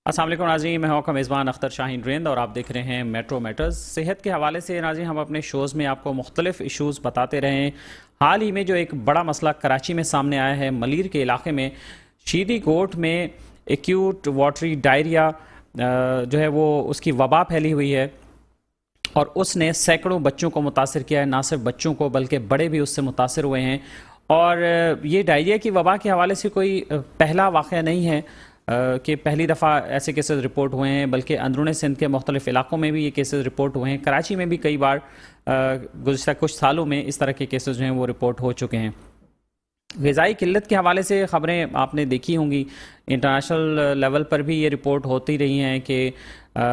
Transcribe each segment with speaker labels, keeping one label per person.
Speaker 1: السلام علیکم ناظرین، میں ہوں آپ کا میزبان اختر شاہین رند اور آپ دیکھ رہے ہیں میٹرو میٹرز۔ صحت کے حوالے سے ناظرین ہم اپنے شوز میں آپ کو مختلف ایشوز بتاتے رہے ہیں۔ حال ہی میں جو ایک بڑا مسئلہ کراچی میں سامنے آیا ہے، ملیر کے علاقے میں شیدی کوٹ میں ایکیوٹ واٹری ڈائریا جو ہے وہ اس کی وبا پھیلی ہوئی ہے اور اس نے سینکڑوں بچوں کو متاثر کیا ہے۔ نہ صرف بچوں کو بلکہ بڑے بھی اس سے متاثر ہوئے ہیں، اور یہ ڈائریا کی وبا کے حوالے سے کوئی پہلا واقعہ نہیں ہے کہ پہلی دفعہ ایسے کیسز رپورٹ ہوئے ہیں، بلکہ اندرون سندھ کے مختلف علاقوں میں بھی یہ کیسز رپورٹ ہوئے ہیں۔ کراچی میں بھی کئی بار گزشتہ کچھ سالوں میں اس طرح کے کیسز جو ہیں وہ رپورٹ ہو چکے ہیں۔ غذائی قلت کے حوالے سے خبریں آپ نے دیکھی ہوں گی، انٹرنیشنل لیول پر بھی یہ رپورٹ ہوتی رہی ہیں کہ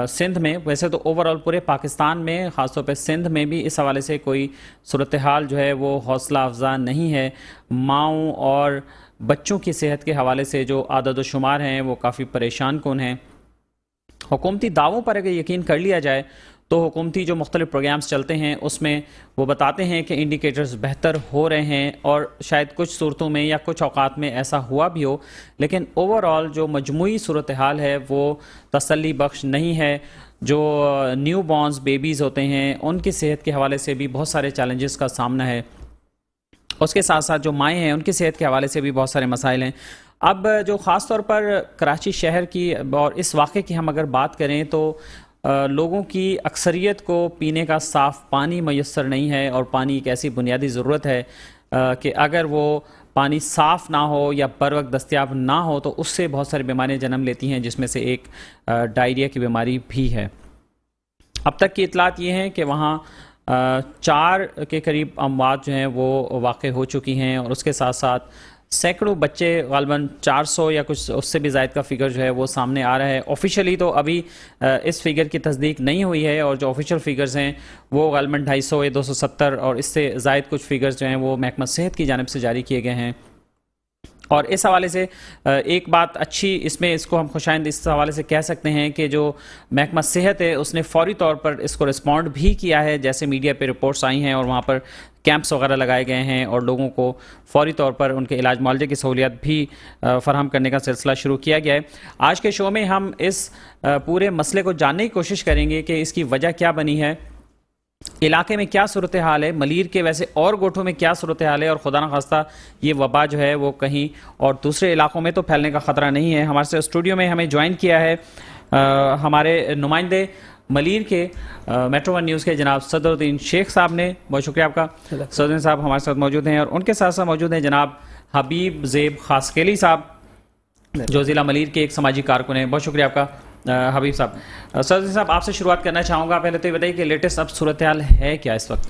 Speaker 1: سندھ میں، ویسے تو اوورآل پورے پاکستان میں، خاص طور پہ سندھ میں بھی اس حوالے سے کوئی صورتحال جو ہے وہ حوصلہ افزا نہیں ہے۔ ماؤں اور بچوں کی صحت کے حوالے سے جو عدد و شمار ہیں وہ کافی پریشان کن ہیں۔ حکومتی دعووں پر اگر یقین کر لیا جائے تو حکومتی جو مختلف پروگرامز چلتے ہیں اس میں وہ بتاتے ہیں کہ انڈیکیٹرز بہتر ہو رہے ہیں، اور شاید کچھ صورتوں میں یا کچھ اوقات میں ایسا ہوا بھی ہو، لیکن اوورآل جو مجموعی صورتحال ہے وہ تسلی بخش نہیں ہے۔ جو نیو بورنز بیبیز ہوتے ہیں ان کی صحت کے حوالے سے بھی بہت سارے چیلنجز کا سامنا ہے، اس کے ساتھ ساتھ جو مائیں ہیں ان کی صحت کے حوالے سے بھی بہت سارے مسائل ہیں۔ اب جو خاص طور پر کراچی شہر کی اور اس واقعے کی ہم اگر بات کریں تو لوگوں کی اکثریت کو پینے کا صاف پانی میسر نہیں ہے، اور پانی ایک ایسی بنیادی ضرورت ہے کہ اگر وہ پانی صاف نہ ہو یا بر وقت دستیاب نہ ہو تو اس سے بہت ساری بیماریاں جنم لیتی ہیں، جس میں سے ایک ڈائریا کی بیماری بھی ہے۔ اب تک کی اطلاعات یہ ہیں کہ وہاں 4 کے قریب اموات جو ہیں وہ واقع ہو چکی ہیں، اور اس کے ساتھ ساتھ سینکڑوں بچے، غالباً 400 یا کچھ اس سے بھی زائد کا فگر جو ہے وہ سامنے آ رہا ہے۔ آفیشیلی تو ابھی اس فگر کی تصدیق نہیں ہوئی ہے، اور جو آفیشیل فگرز ہیں وہ غالباً 250 یا 270 اور اس سے زائد کچھ فگرز جو ہیں وہ محکمہ صحت کی جانب سے جاری کیے گئے ہیں۔ اور اس حوالے سے ایک بات اچھی اس میں، اس کو ہم خوشائند اس حوالے سے کہہ سکتے ہیں کہ جو محکمہ صحت ہے اس نے فوری طور پر اس کو رسپونڈ بھی کیا ہے، جیسے میڈیا پہ رپورٹس آئی ہیں، اور وہاں پر کیمپس وغیرہ لگائے گئے ہیں اور لوگوں کو فوری طور پر ان کے علاج معالجے کی سہولیات بھی فراہم کرنے کا سلسلہ شروع کیا گیا ہے۔ آج کے شو میں ہم اس پورے مسئلے کو جاننے کی کوشش کریں گے کہ اس کی وجہ کیا بنی ہے، علاقے میں کیا صورتحال ہے، ملیر کے ویسے اور گوٹھوں میں کیا صورتحال ہے، اور خدا نخواستہ یہ وبا جو ہے وہ کہیں اور دوسرے علاقوں میں تو پھیلنے کا خطرہ نہیں ہے۔ ہمارے اسٹوڈیو میں ہمیں جوائن کیا ہے ہمارے نمائندے ملیر کے میٹرو ون نیوز کے جناب صدر الدین شیخ صاحب نے، بہت شکریہ آپ کا۔ صدر الدین صاحب ہمارے ساتھ موجود ہیں، اور ان کے ساتھ ساتھ موجود ہیں جناب حبیب زیب خاسکیلی صاحب جو ضلع ملیر کے ایک سماجی کارکن ہیں، بہت شکریہ آپ کا حبیب صاحب۔ صدر الدین صاحب آپ سے شروعات کرنا چاہوں گا، پہلے تو یہ بتائیے کہ لیٹسٹ اب صورتحال ہے کیا اس وقت؟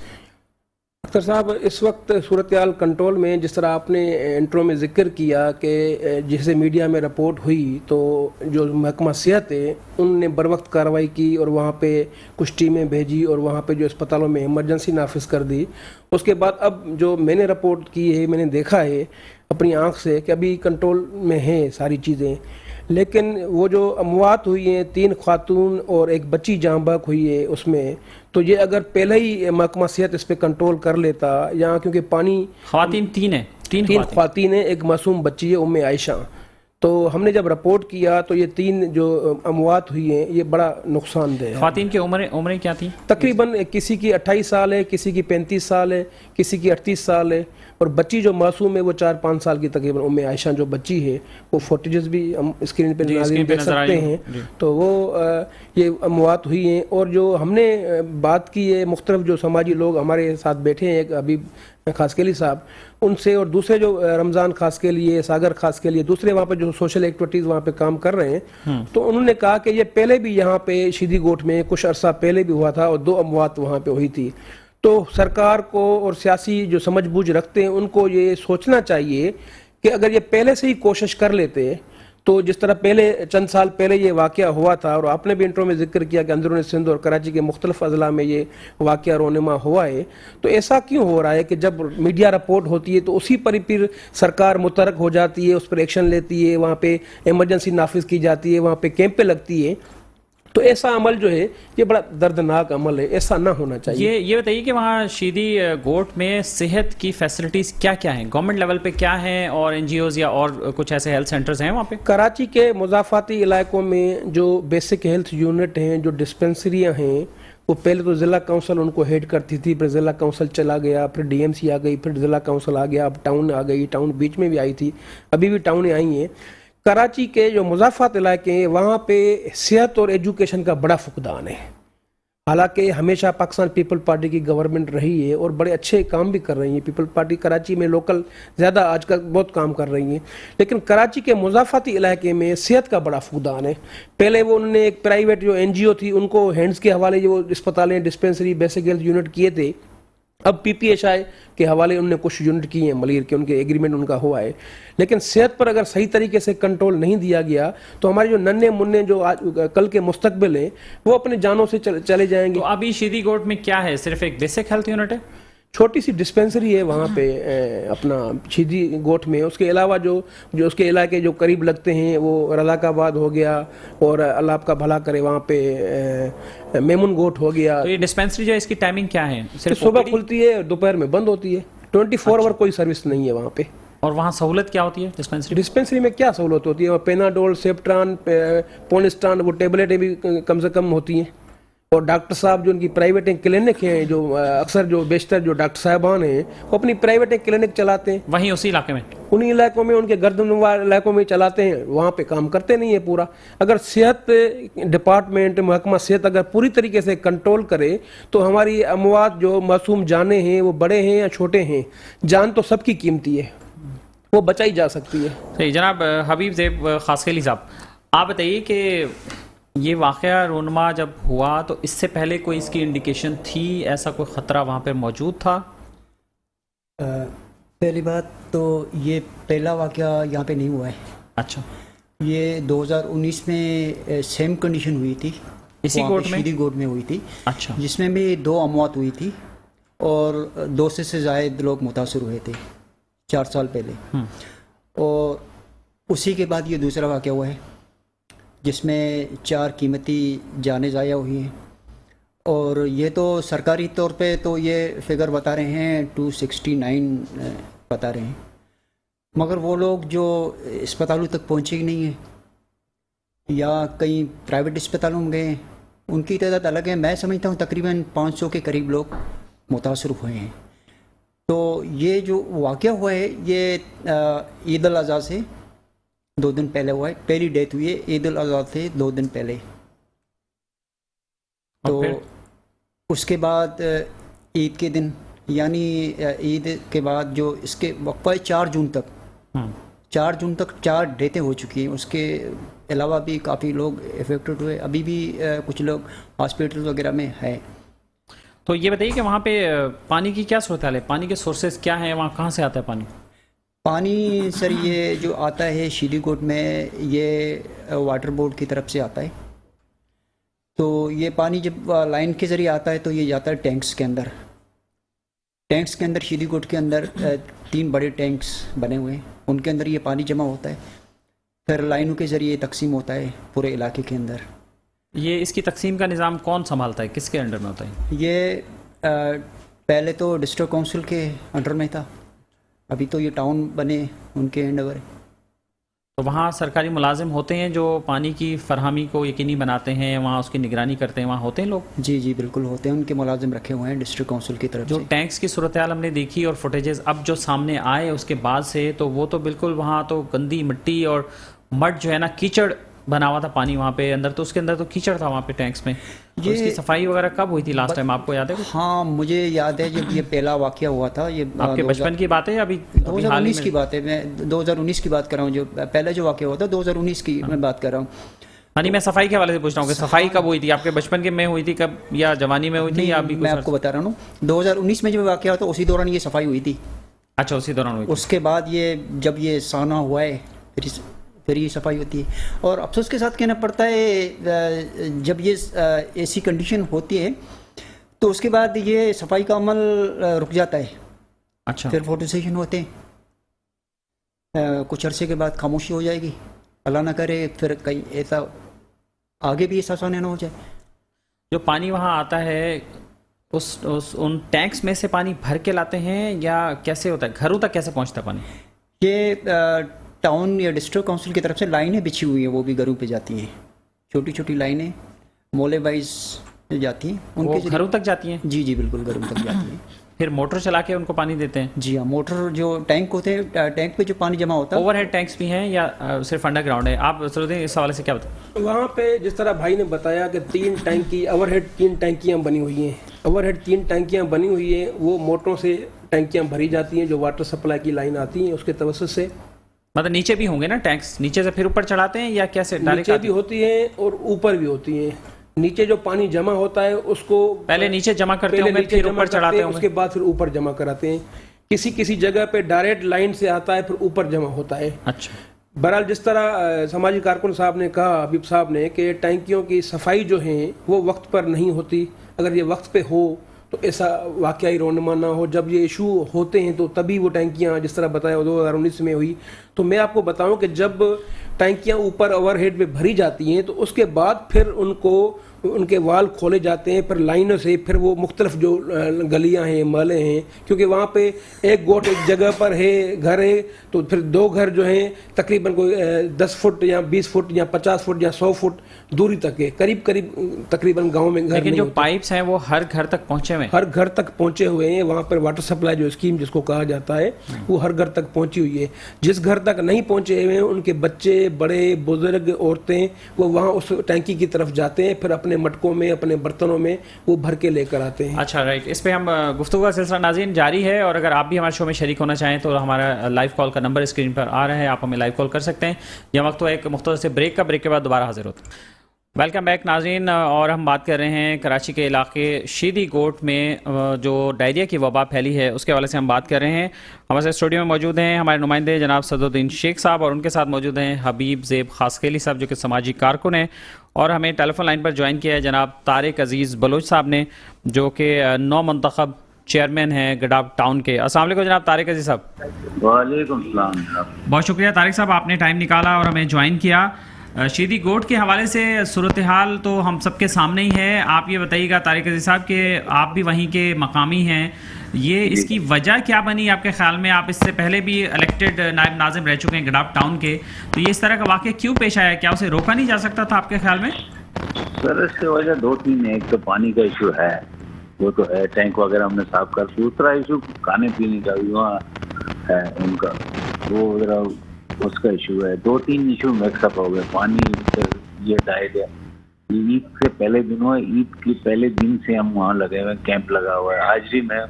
Speaker 2: اختر صاحب، اس وقت صورتحال کنٹرول میں، جس طرح آپ نے انٹرو میں ذکر کیا کہ جیسے میڈیا میں رپورٹ ہوئی تو جو محکمہ صحت ہے ان نے بر وقت کارروائی کی اور وہاں پہ کچھ ٹیمیں بھیجی اور وہاں پہ جو اسپتالوں میں ایمرجنسی نافذ کر دی۔ اس کے بعد اب جو میں نے رپورٹ کی ہے، میں نے دیکھا ہے اپنی آنکھ سے کہ ابھی کنٹرول میں ہیں ساری چیزیں، لیکن وہ جو اموات ہوئی ہیں، 3 خاتون اور ایک بچی جاں بحق ہوئی ہے اس میں، تو یہ اگر پہلے ہی محکمہ صحت اس پہ کنٹرول کر لیتا، یہاں کیونکہ پانی،
Speaker 1: خواتین 3 ہیں، 3
Speaker 2: خواتین ہیں، ایک معصوم بچی ہے ام عائشہ، تو ہم نے جب رپورٹ کیا تو یہ 3 جو اموات ہوئی ہیں یہ بڑا نقصان دہ ہے۔
Speaker 1: خواتین کی عمریں کیا تھیں؟
Speaker 2: تقریباً کسی کی 28 سال ہے، کسی کی 35 سال ہے، کسی کی 38 سال ہے، اور بچی جو معصوم ہے وہ 4-5 سال کی تقریباً ام عائشہ جو بچی ہے، وہ فوٹیجز بھی ہم اسکرین پہ ناظرین دیکھ سکتے ہیں، تو وہ یہ اموات ہوئی ہیں۔ اور جو ہم نے بات کی ہے، مختلف جو سماجی لوگ ہمارے ساتھ بیٹھے ہیں، ایک حبیب خاسکیلی صاحب، ان سے، اور دوسرے جو رمضان خاص کے لیے، ساگر خاص کے لیے، دوسرے وہاں پہ جو سوشل ایکٹیویٹیز وہاں پہ کام کر رہے ہیں، تو انہوں نے کہا کہ یہ پہلے بھی یہاں پہ شیدی گوٹھ میں کچھ عرصہ پہلے بھی ہوا تھا اور 2 اموات وہاں پہ ہوئی تھی۔ تو سرکار کو اور سیاسی جو سمجھ بوجھ رکھتے ہیں ان کو یہ سوچنا چاہیے کہ اگر یہ پہلے سے ہی کوشش کر لیتے تو جس طرح پہلے چند سال پہلے یہ واقعہ ہوا تھا، اور آپ نے بھی انٹرو میں ذکر کیا کہ اندرون سندھ اور کراچی کے مختلف اضلاع میں یہ واقعہ رونما ہوا ہے، تو ایسا کیوں ہو رہا ہے کہ جب میڈیا رپورٹ ہوتی ہے تو اسی پر ہی پھر سرکار متحرک ہو جاتی ہے، اس پر ایکشن لیتی ہے، وہاں پہ ایمرجنسی نافذ کی جاتی ہے، وہاں پہ کیمپیں لگتی ہے، تو ایسا عمل جو ہے یہ بڑا دردناک عمل ہے, ایسا نہ ہونا چاہیے.
Speaker 1: یہ بتائیے کہ وہاں شیدی گوٹ میں صحت کی فیسلٹیز کیا کیا ہیں, گورنمنٹ لیول پہ کیا ہیں, اور این جی اوز یا اور کچھ ایسے ہیلتھ سینٹرز ہیں وہاں پہ؟
Speaker 2: کراچی کے مضافاتی علاقوں میں جو بیسک ہیلتھ یونٹ ہیں, جو ڈسپنسریاں ہیں, وہ پہلے تو ضلع کونسل ان کو ہیڈ کرتی تھی, پھر ضلع کونسل چلا گیا, پھر ڈی ایم سی آ گئی, پھر ضلع کونسل آ گیا, اب ٹاؤن آ گئی, ٹاؤن بیچ میں بھی آئی تھی, ابھی بھی ٹاؤنیں آئی ہیں. کراچی کے جو مضافات علاقے ہیں وہاں پہ صحت اور ایجوکیشن کا بڑا فقدان ہے. حالانکہ ہمیشہ پاکستان پیپل پارٹی کی گورنمنٹ رہی ہے اور بڑے اچھے کام بھی کر رہی ہیں, پیپل پارٹی کراچی میں لوکل زیادہ آج کل بہت کام کر رہی ہیں, لیکن کراچی کے مضافاتی علاقے میں صحت کا بڑا فقدان ہے. پہلے وہ انہوں نے ایک پرائیویٹ جو این جی او تھی ان کو ہینڈز کے حوالے جو اسپتالیں, ڈسپنسری, بیسک ہیلتھ یونٹ کیے تھے, اب پی پی ایچ آئی کے حوالے انہوں نے کچھ یونٹ کیے ہیں ملیر کے, ان کے ایگریمنٹ ان کا ہوا ہے. لیکن صحت پر اگر صحیح طریقے سے کنٹرول نہیں دیا گیا تو ہمارے جو ننھے منع جو آج کل کے مستقبل ہیں وہ اپنے جانوں سے چلے جائیں گے.
Speaker 1: تو ابھی شیدی گوٹ میں کیا ہے, صرف ایک بیسک ہیلتھ یونٹ ہے,
Speaker 2: چھوٹی سی ڈسپنسری ہے وہاں پہ اپنا شیدی گوٹ میں. اس کے علاوہ جو اس کے علاقے جو قریب لگتے ہیں وہ رضاک آباد ہو گیا, اور اللہ آپ کا بھلا کرے وہاں پہ میمون گوٹ ہو گیا.
Speaker 1: تو یہ ڈسپنسری جو ہے اس کی ٹائمنگ کیا ہے؟ صرف
Speaker 2: صبح کھلتی ہے, دوپہر میں بند ہوتی ہے, 24 آور کوئی سروس نہیں ہے وہاں پہ.
Speaker 1: اور وہاں سہولت کیا ہوتی ہے
Speaker 2: ڈسپنسری میں؟ کیا سہولت ہوتی ہے؟ پیناڈول, سیپٹران, پونسٹان, وہ ٹیبلٹیں بھی کم سے کم ہوتی ہیں. اور ڈاکٹر صاحب جو ان کی پرائیویٹ کلینک ہیں, جو اکثر جو بیشتر جو ڈاکٹر صاحبان ہیں وہ اپنی پرائیویٹ کلینک چلاتے ہیں
Speaker 1: وہیں اسی علاقے میں,
Speaker 2: انہی علاقوں میں, ان کے گردنوار علاقوں میں چلاتے ہیں, وہاں پہ کام کرتے نہیں ہیں پورا. اگر صحت ڈپارٹمنٹ, محکمہ صحت اگر پوری طریقے سے کنٹرول کرے تو ہماری اموات جو معصوم جانیں ہیں, وہ بڑے ہیں یا چھوٹے ہیں, جان تو سب کی قیمتی ہے, وہ بچائی جا سکتی ہے.
Speaker 1: صحیح. جناب حبیب زیب خاصخیلی صاحب, آپ بتائیے کہ یہ واقعہ رونما جب ہوا تو اس سے پہلے کوئی اس کی انڈیکیشن تھی, ایسا کوئی خطرہ وہاں پہ موجود تھا؟
Speaker 3: پہلی بات تو یہ پہلا واقعہ یہاں پہ نہیں ہوا ہے.
Speaker 1: اچھا.
Speaker 3: یہ 2019 میں سیم کنڈیشن ہوئی تھی
Speaker 1: اسی گوٹ میں,
Speaker 3: شیدی گوٹ میں ہوئی تھی.
Speaker 1: اچھا.
Speaker 3: جس میں بھی 2 اموات ہوئی تھی اور 200 سے زائد لوگ متاثر ہوئے تھے 4 سال پہلے. اور اسی کے بعد یہ دوسرا واقعہ ہوا ہے جس میں 4 قیمتی جانیں ضائع ہوئی ہیں. اور یہ تو سرکاری طور پہ تو یہ فگر بتا رہے ہیں 269 بتا رہے ہیں, مگر وہ لوگ جو اسپتالوں تک پہنچے ہی نہیں ہیں یا کئی پرائیویٹ اسپتالوں میں گئے ہیں, ان کی تعداد الگ ہے. میں سمجھتا ہوں تقریباً 500 کے قریب لوگ متاثر ہوئے ہیں. تو یہ جو واقعہ ہوا ہے یہ عید الاضحیٰ سے 2 دن پہلے ہوا ہے. پہلی ڈیتھ ہوئی ہے عید الاضحیٰ سے 2 دن پہلے. تو اس کے بعد عید کے دن, یعنی عید کے بعد جو اس کے وقفہ 4 جون تک 4 ڈیتیں ہو چکی ہیں. اس کے علاوہ بھی کافی لوگ افیکٹڈ ہوئے, ابھی بھی کچھ لوگ ہاسپٹل وغیرہ میں ہیں.
Speaker 1: تو یہ بتائیے کہ وہاں پہ پانی کی کیا صورتحال ہے, پانی کے سورسز کیا ہیں, وہاں کہاں سے آتا ہے
Speaker 3: پانی؟ سر یہ جو آتا ہے شیدی گوٹ میں یہ واٹر بورڈ کی طرف سے آتا ہے. تو یہ پانی جب لائن کے ذریعے آتا ہے تو یہ جاتا ہے ٹینکس کے اندر. ٹینکس کے اندر شیدی گوٹ کے اندر 3 بڑے ٹینکس بنے ہوئے ہیں, ان کے اندر یہ پانی جمع ہوتا ہے, پھر لائنوں کے ذریعے تقسیم ہوتا ہے پورے علاقے کے اندر.
Speaker 1: یہ اس کی تقسیم کا نظام کون سنبھالتا ہے, کس کے انڈر میں ہوتا ہے؟
Speaker 3: یہ پہلے تو ڈسٹرکٹ کونسل کے انڈر میں تھا, ابھی تو یہ ٹاؤن بنے ان کے انڈر ہے.
Speaker 1: تو وہاں سرکاری ملازم ہوتے ہیں جو پانی کی فراہمی کو یقینی بناتے ہیں, وہاں اس کی نگرانی کرتے ہیں, وہاں ہوتے ہیں لوگ؟
Speaker 3: جی بالکل ہوتے ہیں, ان کے ملازم رکھے ہوئے ہیں ڈسٹرکٹ کونسل کی طرف.
Speaker 1: جو ٹینکس کی صورتحال ہم نے دیکھی اور فوٹیجز اب جو سامنے آئے اس کے بعد سے, تو وہ تو بالکل وہاں تو گندی مٹی اور مڈ جو ہے نا, کیچڑ بنا ہوا تھا پانی وہاں پہ اندر, تو اس کے اندر تو کیچڑ تھا وہاں پہ ٹینکس میں. اس کی صفائی وغیرہ کب ہوئی تھی لاسٹ ٹائم, آپ کو یاد ہے؟
Speaker 3: ہاں مجھے یاد ہے جب یہ پہلا واقعہ ہوا تھا. یہ
Speaker 1: آپ کے بچپن کی بات ہے یا ابھی
Speaker 3: 2019 کی بات ہے؟ میں 2019 کی بات کر رہا ہوں, جو پہلا جو واقعہ ہوا تھا 2019 کی میں بات کر رہا ہوں.
Speaker 1: یعنی میں صفائی کے حوالے سے پوچھ رہا ہوں کہ صفائی کب ہوئی تھی, آپ کے بچپن کے میں ہوئی تھی کب, یا جوانی میں ہوئی تھی, یا ابھی؟
Speaker 3: میں آپ کو بتا رہا ہوں 2019 میں جب واقعہ ہوا تھا اسی دوران یہ صفائی ہوئی تھی.
Speaker 1: اچھا, اسی دوران ہوئی تھی.
Speaker 3: اس کے بعد یہ جب یہ سانحہ ہوا ہے پھر یہ صفائی ہوتی ہے. اور افسوس کے ساتھ کہنا پڑتا ہے جب یہ ایسی کنڈیشن ہوتی ہے تو اس کے بعد یہ صفائی کا عمل رک جاتا ہے.
Speaker 1: اچھا.
Speaker 3: پھر فوٹو سیشن ہوتے ہیں, کچھ عرصے کے بعد خاموشی ہو جائے گی, اللہ نہ کرے پھر کہیں ایسا آگے بھی ایسا نہ ہو جائے.
Speaker 1: جو پانی وہاں آتا ہے ان ٹینکس میں سے پانی بھر کے لاتے ہیں یا کیسے ہوتا ہے, گھروں تک کیسے پہنچتا ہے پانی؟
Speaker 3: یہ ٹاؤن یا ڈسٹرکٹ کونسل کی طرف سے لائنیں بچھی ہوئی ہیں, وہ بھی گھروں پہ جاتی ہیں, چھوٹی چھوٹی لائنیں محلے وائز جاتی ہیں, ان کے
Speaker 1: گھروں تک جاتی ہیں.
Speaker 3: جی جی بالکل گھروں تک جاتی ہیں.
Speaker 1: پھر موٹر چلا کے ان کو پانی دیتے ہیں؟
Speaker 3: جی ہاں, موٹر جو ٹینک ہوتے ہیں, ٹینک پہ جو پانی جمع ہوتا ہے.
Speaker 1: اوور ہیڈ ٹینکس بھی ہیں یا صرف انڈر گراؤنڈ ہے؟ آپ اس حوالے سے کیا بتائیں؟
Speaker 2: وہاں پہ جس طرح بھائی نے بتایا کہ 3 ٹینکی اوور ہیڈ 3 ٹینکیاں بنی ہوئی ہیں, اوور ہیڈ 3 ٹینکیاں بنی ہوئی ہیں, وہ موٹروں سے ٹینکیاں بھری جاتی ہیں جو واٹر سپلائی کی لائن آتی ہیں اس کے توسط سے.
Speaker 1: مطلب نیچے بھی ہوں گے نا ٹینکس, نیچے سے پھر اوپر چڑھاتے ہیں یا کیسے؟
Speaker 2: نیچے بھی ہوتی ہیں اور اوپر بھی ہوتی ہیں. نیچے جو پانی جمع ہوتا ہے اس کو
Speaker 1: پہلے نیچے جمع کرتے ہوں گے, پھر اوپر چڑھاتے ہیں,
Speaker 2: اس کے بعد پھر اوپر جمع کراتے ہیں. کسی جگہ پہ ڈائریکٹ لائن سے آتا ہے پھر اوپر جمع ہوتا ہے.
Speaker 1: اچھا.
Speaker 2: بہرحال جس طرح سماجی کارکن صاحب نے کہا, حبیب صاحب نے, کہ ٹینکیوں کی صفائی جو ہیں وہ وقت پر نہیں ہوتی. اگر یہ وقت پہ ہو تو ایسا واقعی رونما نہ ہو. جب یہ ایشو ہوتے ہیں تو تبھی وہ ٹینکیاں جس طرح بتایا 2019 میں ہوئی. تو میں آپ کو بتاؤں کہ جب ٹینکیاں اوپر اوور ہیڈ پہ بھری جاتی ہیں تو اس کے بعد پھر ان کے وال کھولے جاتے ہیں, پھر لائنوں سے پھر وہ مختلف جو گلیاں ہیں محلے ہیں, کیونکہ وہاں پہ ایک گوٹ ایک جگہ پر ہے گھر ہے تو پھر 2 گھر جو ہیں تقریباً کوئی 10 فٹ یا 20 فٹ یا 50 فٹ یا 100 فٹ دوری تک ہے, قریب تقریباً گاؤں میں گھر.
Speaker 1: لیکن جو پائپس ہیں وہ ہر گھر تک پہنچے ہوئے ہیں,
Speaker 2: ہر گھر تک پہنچے ہوئے ہیں. وہاں پر واٹر سپلائی جو اسکیم جس کو کہا جاتا ہے وہ ہر گھر تک پہنچی ہوئی ہے. جس گھر تک نہیں پہنچے ہوئے ہیں ان کے بچے, بڑے, بزرگ, عورتیں وہ وہاں اس ٹینکی کی طرف جاتے ہیں, پھر اپنے مٹکوں میں اپنے برتنوں میں وہ بھر کے لے کر آتے ہیں.
Speaker 1: اچھا رائٹ. اس پہ ہم گفتگو کا سلسلہ ناظرین جاری ہے, اور اگر آپ بھی ہمارے شو میں شریک ہونا چاہیں تو ہمارا لائیو کال کا نمبر اسکرین پر آ رہا ہے, آپ ہمیں لائیو کال کر سکتے ہیں. یہ وقت تو ایک مختصر سے بریک کا, بریک کے بعد دوبارہ حاضر ہوتے ہیں. ویلکم بیک ناظرین, اور ہم بات کر رہے ہیں کراچی کے علاقے شیدی گوٹ میں جو ڈائریا کی وبا پھیلی ہے اس کے حوالے سے ہم بات کر رہے ہیں. ہمارے اسٹوڈیو میں موجود ہیں ہمارے نمائندے جناب صدرالدین شیخ صاحب, اور ان کے ساتھ موجود ہیں حبیب زیب خاسخیلی صاحب جو کہ سماجی کارکن ہیں, اور ہمیں ٹیلی فون لائن پر جوائن کیا ہے جناب طارق عزیز بلوچ صاحب نے جو کہ نو منتخب چیئرمین ہیں گڈاب ٹاؤن کے. السلام علیکم جناب طارق عزیز صاحب.
Speaker 4: وعلیکم السلام جناب.
Speaker 1: بہت شکریہ طارق صاحب, آپ نے ٹائم نکالا اور ہمیں جوائن کیا. شیدی گوٹ کے حوالے سے صورتحال تو ہم سب کے سامنے ہی ہے. آپ یہ بتائیے گا طارق عزیز صاحب کہ آپ بھی وہیں کے مقامی ہیں, یہ اس کی وجہ کیا بنی آپ کے خیال میں؟ آپ اس سے پہلے بھی الیکٹڈ نائب ناظم رہ چکے ہیں گڈاب ٹاؤن کے, تو یہ اس طرح کا واقعہ کیوں پیش آیا؟ کیا اسے روکا نہیں جا سکتا تھا آپ کے خیال میں؟
Speaker 4: سر اس کی وجہ 2-3 ہیں. ایک تو پانی کا ایشو ہے, وہ تو ہے, ٹینک وغیرہ ہم نے صاف کر. دوسرا ایشو کھانے پینے کا بھی وہاں ہے ان کا, وہ ذرا اس کا ایشو ہے. 2-3 ایشو مکس اپ ہو گئے. پانی, یہ ڈائریا. عید سے پہلے دن ہوا, عید کے پہلے دن سے ہم وہاں لگے ہوئے, کیمپ لگا ہوا ہے. آج بھی میں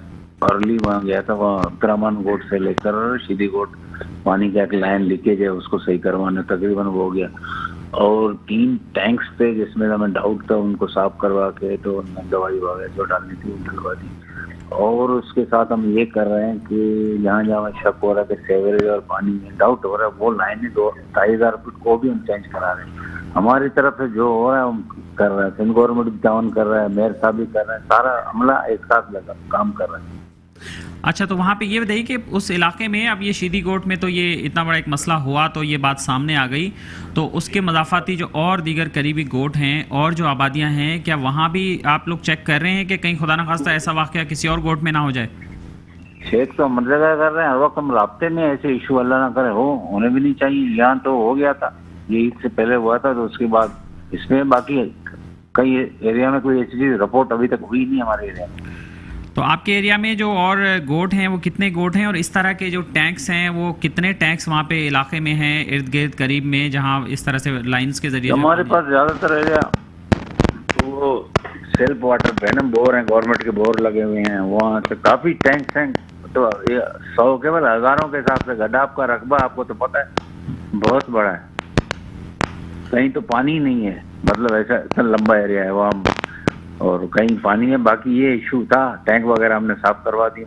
Speaker 4: ارلی وہاں گیا تھا, وہاں عبدالرحمان گوٹ سے لے کر شیدی گوٹ پانی کا ایک لائن لیکیج ہے اس کو صحیح کروانا تقریباً ہو گیا. اور 3 ٹینکس تھے جس میں ہمیں ڈاؤٹ تھا, ان کو صاف کروا کے تو دوائی وغیرہ جو ڈالنی تھی وہ ڈلوا دی. اور اس کے ساتھ ہم یہ کر رہے ہیں کہ جہاں جہاں شک ہو رہا ہے کہ سیوریج اور پانی میں ڈاؤٹ ہو رہا ہے وہ لائنیں 2,500 فٹ کو بھی ہم چینج کرا رہے ہیں. ہماری طرف سے جو ہو رہا ہے ہم کر رہے ہیں, سندھ گورنمنٹ بھی تعاون کر رہا ہے, میئر صاحب بھی کر رہے ہیں, سارا عملہ ایک ساتھ لگا کام کر رہے ہیں.
Speaker 1: اچھا, تو وہاں پہ یہ بتائیے کہ اس علاقے میں اب یہ شیدی گوٹ میں تو یہ اتنا بڑا ایک مسئلہ ہوا تو یہ بات سامنے آ گئی, تو اس کے مضافاتی جو اور دیگر قریبی گوٹ ہیں اور جو آبادیاں ہیں, کیا وہاں بھی آپ لوگ چیک کر رہے ہیں کہ کہیں خدا نخواستہ ایسا واقعہ کسی اور گوٹ میں نہ ہو جائے؟
Speaker 4: چیک تو ہم جگہ کر رہے ہیں, ہر وقت ہم رابطے میں, ایسے ایشو اللہ نہ کرے ہونے بھی نہیں چاہیے. یہاں تو ہو گیا تھا, یہ عید سے پہلے ہوا تھا, تو اس کے بعد اس میں باقی کئی ایریا میں کوئی ایسی چیز رپورٹ ابھی تک ہوئی نہیں ہمارے ایریا میں.
Speaker 1: تو آپ کے ایریا میں جو اور گوٹ ہیں وہ کتنے گوٹ ہیں, اور اس طرح کے جو ٹینکس ہیں وہ کتنے ٹینکس وہاں پہ علاقے میں ہیں ارد گرد قریب میں جہاں اس طرح سے لائنز کے ذریعے؟
Speaker 4: ہمارے پاس زیادہ تر ایریا وہ سیلف واٹر پہ نا بور ہیں, گورنمنٹ کے بور لگے ہوئے ہیں, وہاں سے کافی ٹینکس ہیں. تو 100 کے بعد ہزاروں کے حساب سے گڈاب کا رقبہ آپ کو تو پتہ ہے بہت بڑا ہے, کہیں تو پانی نہیں ہے, مطلب ایسا اتنا لمبا ایریا ہے وہاں, اور کہیں پانی ہے. باقی یہ ایشو تھا, ٹینک وغیرہ ہم نے صاف کروا دیا.